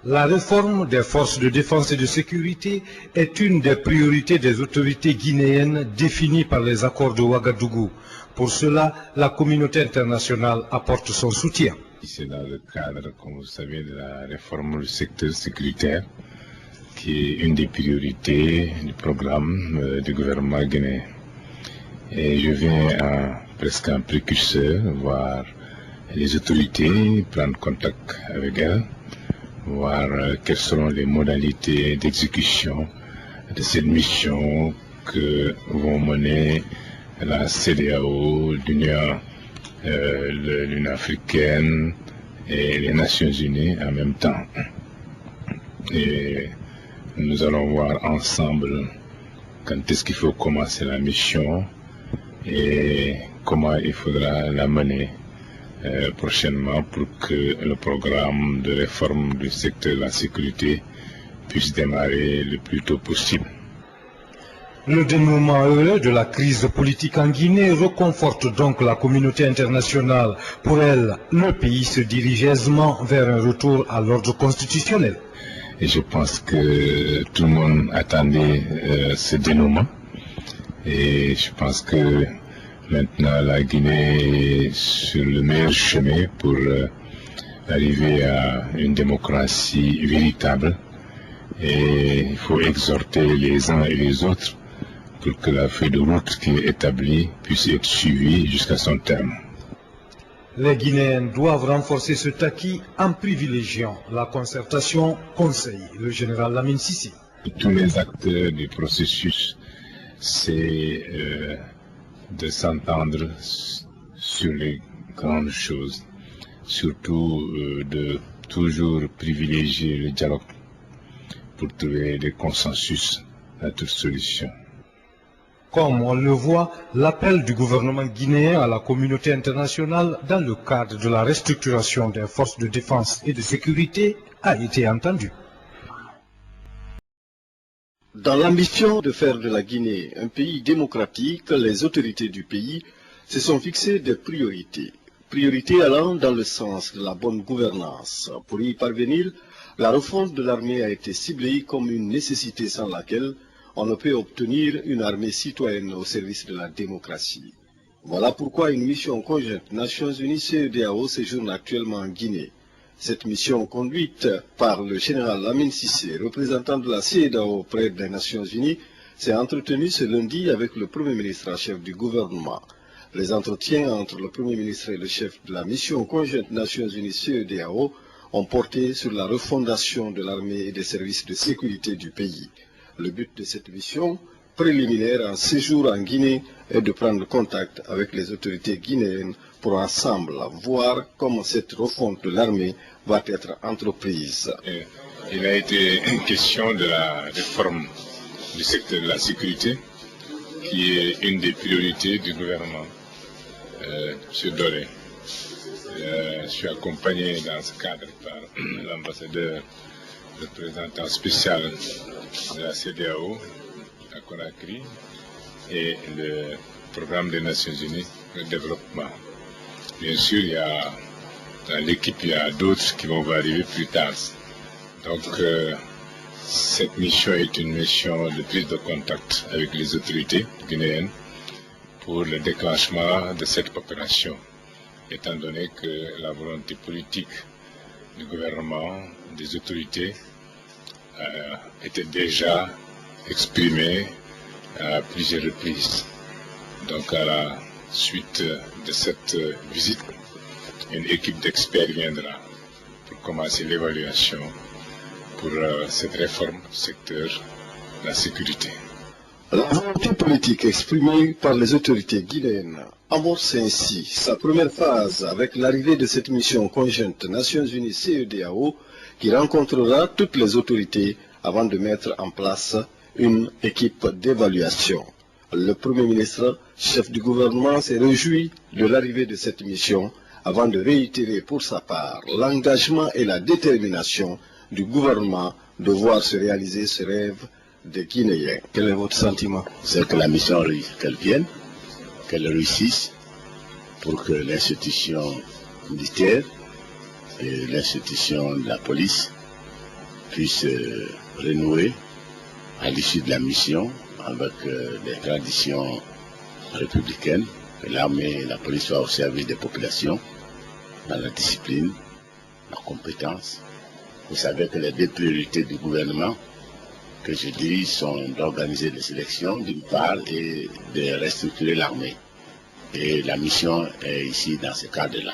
La réforme des forces de défense et de sécurité est une des priorités des autorités guinéennes définies par les accords de Ouagadougou. Pour cela, la communauté internationale apporte son soutien. C'est dans le cadre, comme vous savez, de la réforme du secteur sécuritaire, qui est une des priorités du programme du gouvernement guinéen. Et je viens presque en précurseur voir les autorités, prendre contact avec elles, voir quelles seront les modalités d'exécution de cette mission que vont mener la CEDEAO, l'Union africaine et les Nations Unies en même temps. Et nous allons voir ensemble quand est-ce qu'il faut commencer la mission et comment il faudra la mener prochainement pour que le programme de réforme du secteur de la sécurité puisse démarrer le plus tôt possible. Le dénouement heureux de la crise politique en Guinée reconforte donc la communauté internationale. Pour elle, le pays se dirige aisément vers un retour à l'ordre constitutionnel. Et je pense que tout le monde attendait ce dénouement. Et je pense que maintenant la Guinée est sur le meilleur chemin pour arriver à une démocratie véritable. Et il faut exhorter les uns et les autres pour que la feuille de route qui est établie puisse être suivie jusqu'à son terme. Les Guinéens doivent renforcer ce acquis en privilégiant la concertation, conseille le général Lamine Sissi. Tous les acteurs du processus, c'est de s'entendre sur les grandes choses, surtout de toujours privilégier le dialogue pour trouver des consensus à toute solution. Comme on le voit, l'appel du gouvernement guinéen à la communauté internationale dans le cadre de la restructuration des forces de défense et de sécurité a été entendu. Dans l'ambition de faire de la Guinée un pays démocratique, les autorités du pays se sont fixées des priorités. Priorités allant dans le sens de la bonne gouvernance. Pour y parvenir, la refonte de l'armée a été ciblée comme une nécessité sans laquelle on ne peut obtenir une armée citoyenne au service de la démocratie. Voilà pourquoi une mission conjointe Nations Unies-CEDEAO séjourne actuellement en Guinée. Cette mission, conduite par le général Lamine Sissi, représentant de la CEDEAO auprès des Nations Unies, s'est entretenue ce lundi avec le Premier ministre en chef du gouvernement. Les entretiens entre le Premier ministre et le chef de la mission conjointe Nations Unies-CEDEAO ont porté sur la refondation de l'armée et des services de sécurité du pays. Le but de cette mission, préliminaire à un séjour en Guinée, est de prendre contact avec les autorités guinéennes pour ensemble voir comment cette refonte de l'armée va être entreprise. Il a été une question de la réforme du secteur de la sécurité, qui est une des priorités du gouvernement, M. Doré. Je suis accompagné dans ce cadre par l'ambassadeur représentant spécial de la CEDEAO à Conakry et le programme des Nations Unies de développement. Bien sûr, dans l'équipe, il y a d'autres qui vont arriver plus tard. Donc, cette mission est une mission de prise de contact avec les autorités guinéennes pour le déclenchement de cette opération, étant donné que la volonté politique du gouvernement, des autorités, était déjà exprimée à plusieurs reprises. Donc à la suite de cette visite, une équipe d'experts viendra pour commencer l'évaluation pour cette réforme du secteur de la sécurité. La volonté politique exprimée par les autorités guinéennes amorce ainsi sa première phase avec l'arrivée de cette mission conjointe Nations Unies-CEDEAO qui rencontrera toutes les autorités avant de mettre en place une équipe d'évaluation. Le Premier ministre, chef du gouvernement, s'est réjoui de l'arrivée de cette mission avant de réitérer pour sa part l'engagement et la détermination du gouvernement de voir se réaliser ce rêve des Guinéens. Quel est votre sentiment? C'est que la mission, qu'elle vienne, qu'elle réussisse pour que l'institution militaire et l'institution de la police puisse renouer à l'issue de la mission avec des traditions républicaines, que l'armée et la police soient au service des populations, dans la discipline, la compétence. Vous savez que les deux priorités du gouvernement que je dirige sont d'organiser les élections d'une part et de restructurer l'armée. Et la mission est ici dans ce cadre-là.